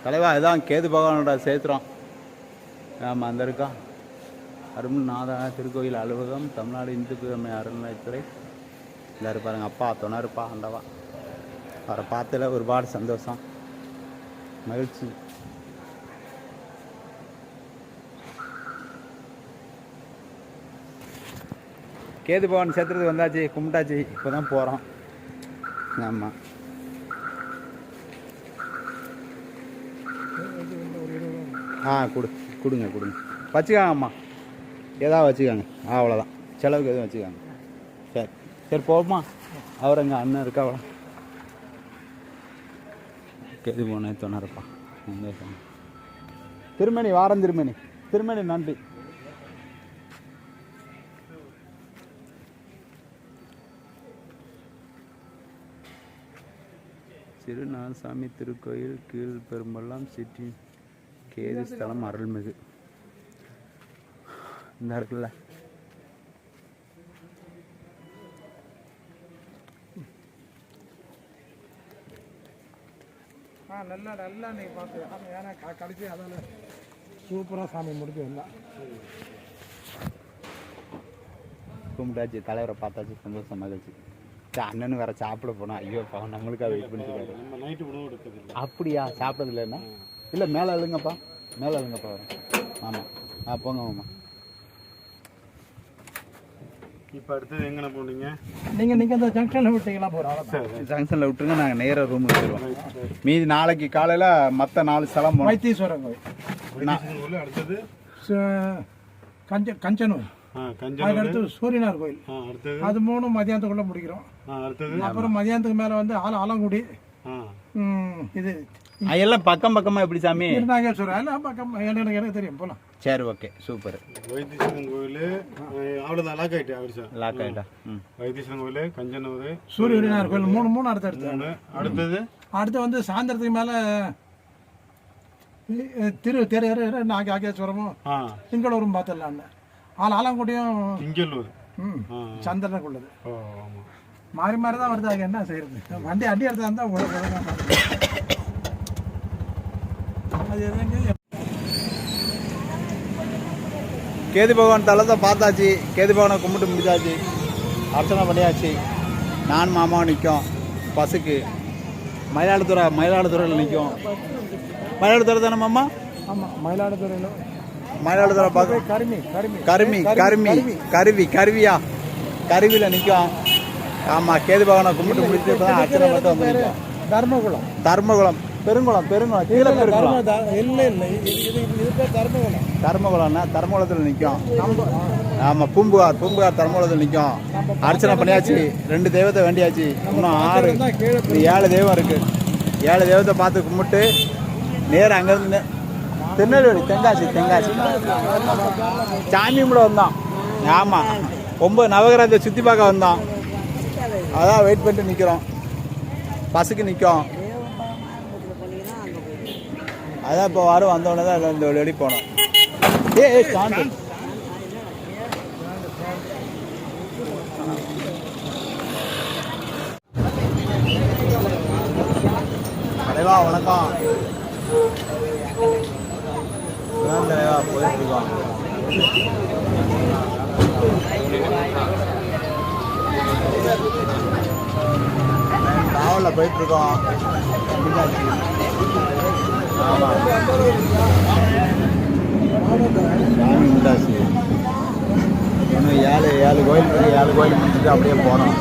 தலைவா இதுதான் கேது பகவானோட சேத்திரம். ஆமாம், அந்த இருக்கா அருள்நாத திருக்கோயில் அலுவலகம், தமிழ்நாடு இந்து பெருமை அறநிலையத்துறை. இல்லை இருப்பாருங்க, அப்பா துணருப்பா ஆண்டவா. அவரை பார்த்ததில் ஒருபாடு சந்தோஷம், மகிழ்ச்சி. கேது பகவான் சேத்திரத்துக்கு வந்தாச்சு, கும்பிட்டாச்சு, இப்போ தான் போகிறோம். ஆமாம், கொடுங்க வச்சுக்காங்கம்மா, ஏதாவது வச்சுக்காங்க, அவ்வளோதான், செலவுக்கு எதுவும் வச்சுக்காங்க. சரி போமா, அவர் எங்கள் அண்ணன் இருக்கா அவ்வளோ. கேது போனே தொண்ணூறுப்பா. திருமணி வாரம், திருமணி நன்றி. திருநாசாமி திருக்கோயில் கீழ்பெரும்பள்ளம் சிட்டி கேது ஸ்தலம் அருள்மிகு. இந்த இருக்குல்ல, நல்லா நீ பார்த்து ஏன்னா கழிச்சு அதில் சூப்பராக சாமி முடிச்சு வந்தான். கும்பிட்டாச்சு, தலைவரை பார்த்தாச்சு, சந்தோஷம் மகிழ்ச்சி. அண்ணனு வேற சாப்பிட போனோம். ஐயோ பாவம், நம்மளுக்காக வெயிட் பண்ணிட்டு. அப்படியா, சாப்பிட்றது இல்லைன்னா இல்லை, மேலே அழுங்கப்பா வரும். ஆமாம், போங்க மாமா. இப்போ அடுத்தது எங்கே போனீங்க? நீங்கள் அந்த ஜங்ஷனில் விட்டீங்களா? போகிறோம், ஜங்ஷனில் விட்டுருங்க, நாங்கள் நேராக ரூமுக்கு போயிடுவோம். மீதி நாளைக்கு காலையில் மற்ற 4 ஸ்தலம் வைத்தீஸ்வரன் கோயில், அடுத்தது கஞ்சனூர், அதுக்கடுத்து சூரியனார் கோயில், அது 3 மதியானத்துக்குள்ளே முடிக்கிறோம். அப்புறம் மதியானத்துக்கு மேலே வந்து ஆலங்குடி, இது எல்லாம் பக்கமாக எப்படி சாமி? திருநாகேஸ்வரம் எல்லாம் பக்கம், எனக்கு தெரியும், போகலாம். சரி, ஓகே, சூப்பர். வைத்தீஸ்வரன் கோயில் அவ்வளோதான், லாக் ஆகிட்டா. வைத்தீஸ்வரன் கோயில், கஞ்சனூர், சூரியனார் கோயில் 3 அடுத்து வந்து சாயந்தரத்துக்கு மேலே நாகேஸ்வரமும் திங்களூரும் பார்த்துடலான்னு. ஆலங்குடியும் திங்களூர் சந்திரனுக்குள்ளது மாறி தான் வருது. அது என்ன செய்யறது, வண்டி அடி எடுத்தா இருந்தால் கேது பகவான் தலத்தை பார்த்தாச்சு, கேது பகவானை கும்பிட்டு முடிச்சாச்சு, அர்ச்சனை பண்ணியாச்சு. நான் மாமாவும் நிற்கும் பஸ்ஸுக்கு. மயிலாடுதுறையில் நிற்கும். மயிலாடுதுறை தானே மாமா? ஆமாம், மயிலாடுதுறையில் பார்க்க கருவியில் நிற்கும். ஆமாம், கேது பகவானை கும்பிட்டு முடிச்சு தான் அர்ச்சனை மட்டும் வந்து நிற்கும். தர்மகுளம் பெருங்குளம் கீழே தர்மகுளம்னா தர்மகுளத்தில் நிற்கும். ஆமாம், பூம்புகார் தர்மகுளத்தில் நிற்கும். அர்ச்சனை பண்ணியாச்சு, 2 தெய்வத்தை வேண்டியாச்சு, இன்னும் 6 7 தெய்வம் இருக்குது. 7 தெய்வத்தை பார்த்து கும்பிட்டு நேரம் அங்கேருந்து திருநெல்வேலி தென்காசி சாமி கூட வந்தோம். ஆமாம், 9 நவகிரகத்தை சுற்றி பார்க்க வந்தோம். அதான் வெயிட் பண்ணிட்டு நிற்கிறோம், பஸ்ஸுக்கு நிற்கும். அதான் இப்போ வந்தோடனே தான் இந்த வெளியே போனோம். தலைவா வணக்கம். தலைவா போயிட்டுருக்கோம். நாவலில் போயிட்டுருக்கோம். ஆமாம், சாமி உண்டாச்சு. இன்னும் 7 கோயில் இருக்குது. 7 கோயில் முடிச்சுட்டு அப்படியே போனோம்.